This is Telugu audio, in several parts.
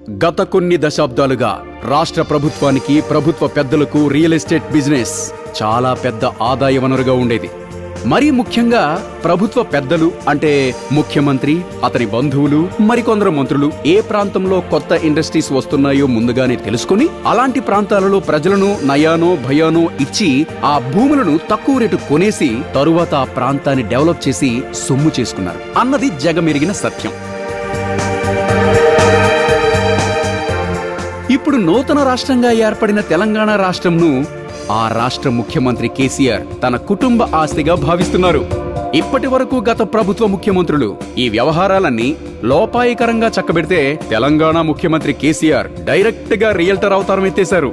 గత కొన్ని దశాబ్దాలుగా రాష్ట్ర ప్రభుత్వానికి, ప్రభుత్వ పెద్దలకు రియల్ ఎస్టేట్ బిజినెస్ చాలా పెద్ద ఆదాయ వనరుగా ఉండేది. మరీ ముఖ్యంగా ప్రభుత్వ పెద్దలు అంటే ముఖ్యమంత్రి, అతని బంధువులు, మరికొందరు మంత్రులు ఏ ప్రాంతంలో కొత్త ఇండస్ట్రీస్ వస్తున్నాయో ముందుగానే తెలుసుకుని అలాంటి ప్రాంతాలలో ప్రజలను నయానో భయానో ఇచ్చి ఆ భూములను తక్కువ రేటు కొనేసి తరువాత ఆ ప్రాంతాన్ని డెవలప్ చేసి సొమ్ము చేసుకున్నారు అన్నది జగమెరిగిన సత్యం. ఇప్పుడు నూతన రాష్ట్రంగా ఏర్పడిన తెలంగాణ రాష్ట్రంను ఆ రాష్ట్ర ముఖ్యమంత్రి కేసీఆర్ తన కుటుంబ ఆస్తిగా భావిస్తున్నారు. ఇప్పటి వరకు గత ప్రభుత్వ ముఖ్యమంత్రులు ఈ వ్యవహారాలన్నీ లోపాయికరంగా చక్కబెడితే తెలంగాణ ముఖ్యమంత్రి కేసీఆర్ డైరెక్ట్ గా రియల్టర్ అవతారం ఎత్తేశారు.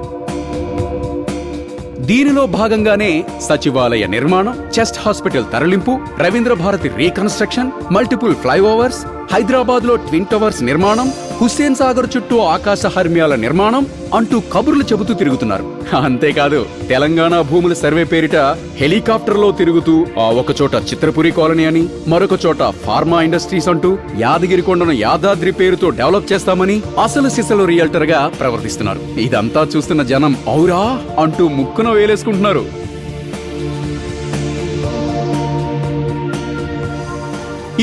దీనిలో భాగంగానే సచివాలయ నిర్మాణం, చెస్ట్ హాస్పిటల్ తరలింపు, Ravindra Bharathi reconstruction, multiple flyovers, Hyderabad లో ట్విన్ టవర్స్ నిర్మాణం, హుస్సేన్ సాగర్ చుట్టూ ఆకాశ హర్మ్యాల నిర్మాణం అంటూ కబుర్లు చెబుతూ తిరుగుతున్నారు. అంతేకాదు తెలంగాణ భూముల సర్వే పేరిట హెలికాప్టర్లో తిరుగుతూ ఆ ఒకచోట చిత్రపురి కాలనీ అని, మరొక చోట ఫార్మా ఇండస్ట్రీస్ అంటూ యాదగిరికొండను యాదాద్రి పేరుతో డెవలప్ చేస్తామని అసలు సిసలు రియల్టర్ గా ప్రవర్తిస్తున్నారు. ఇదంతా చూస్తున్న జనం ఔరా అంటూ ముక్కున వేలేసుకుంటున్నారు.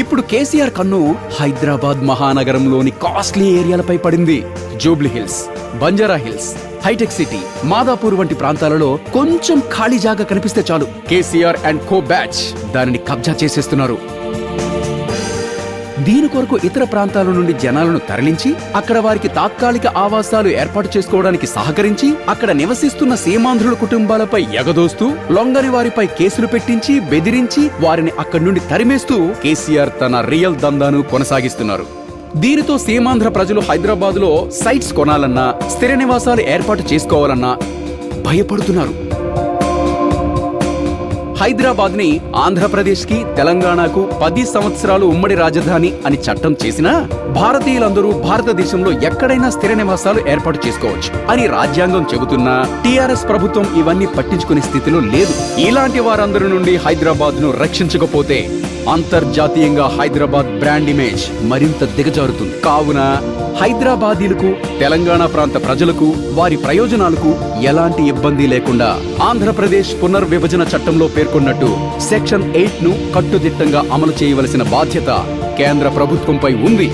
ఇప్పుడు కేసీఆర్ కన్ను హైదరాబాద్ మహానగరంలోని కాస్ట్లీ ఏరియాలపై పడింది. జూబ్లీ హిల్స్, బంజారా హిల్స్, హైటెక్ సిటీ, మాదాపూర్ వంటి ప్రాంతాలలో కొంచెం ఖాళీ జాగా కనిపిస్తే చాలు కేసీఆర్ అండ్ కో బ్యాచ్ దానిని కబ్జా చేసేస్తున్నారు. దీని కొరకు ఇతర ప్రాంతాల నుండి జనాలను తరలించి అక్కడ వారికి తాత్కాలిక ఆవాసాలు ఏర్పాటు చేసుకోవడానికి సహకరించి అక్కడ నివసిస్తున్న సీమాంధ్రుల కుటుంబాలపై ఎగదోస్తూ లొంగని వారిపై కేసులు పెట్టించి బెదిరించి వారిని అక్కడి నుండి తరిమేస్తూ కేసీఆర్ తన రియల్ దందాను కొనసాగిస్తున్నారు. దీనితో సీమాంధ్ర ప్రజలు హైదరాబాద్ లో సైట్స్ కొనాలన్నా, స్థిర నివాసాలు ఏర్పాటు చేసుకోవాలన్నా భయపడుతున్నారు. హైదరాబాద్ ని ఆంధ్రప్రదేశ్ కి, తెలంగాణకు 10 సంవత్సరాలు ఉమ్మడి రాజధాని అని చట్టం చేసినా భారతీయులందరూ భారతదేశంలో ఎక్కడైనా స్థిర నివాసాలు ఏర్పాటు చేసుకోవచ్చు అని రాజ్యాంగం చెబుతున్నా టీఆర్ఎస్ ప్రభుత్వం ఇవన్నీ పట్టించుకునే స్థితిలో లేదు. ఇలాంటి వారందరి నుండి హైదరాబాద్ ను రక్షించకపోతే అంతర్జాతీయంగా హైదరాబాద్ బ్రాండ్ ఇమేజ్ మరింత దిగజారుతుంది. కావున హైదరాబాదీలకు, తెలంగాణ ప్రాంత ప్రజలకు, వారి ప్రయోజనాలకు ఎలాంటి ఇబ్బంది లేకుండా ఆంధ్రప్రదేశ్ పునర్విభజన చట్టంలో పేర్కొన్నట్టు సెక్షన్ 8 ను కట్టుదిట్టంగా అమలు చేయవలసిన బాధ్యత కేంద్ర ప్రభుత్వంపై ఉంది.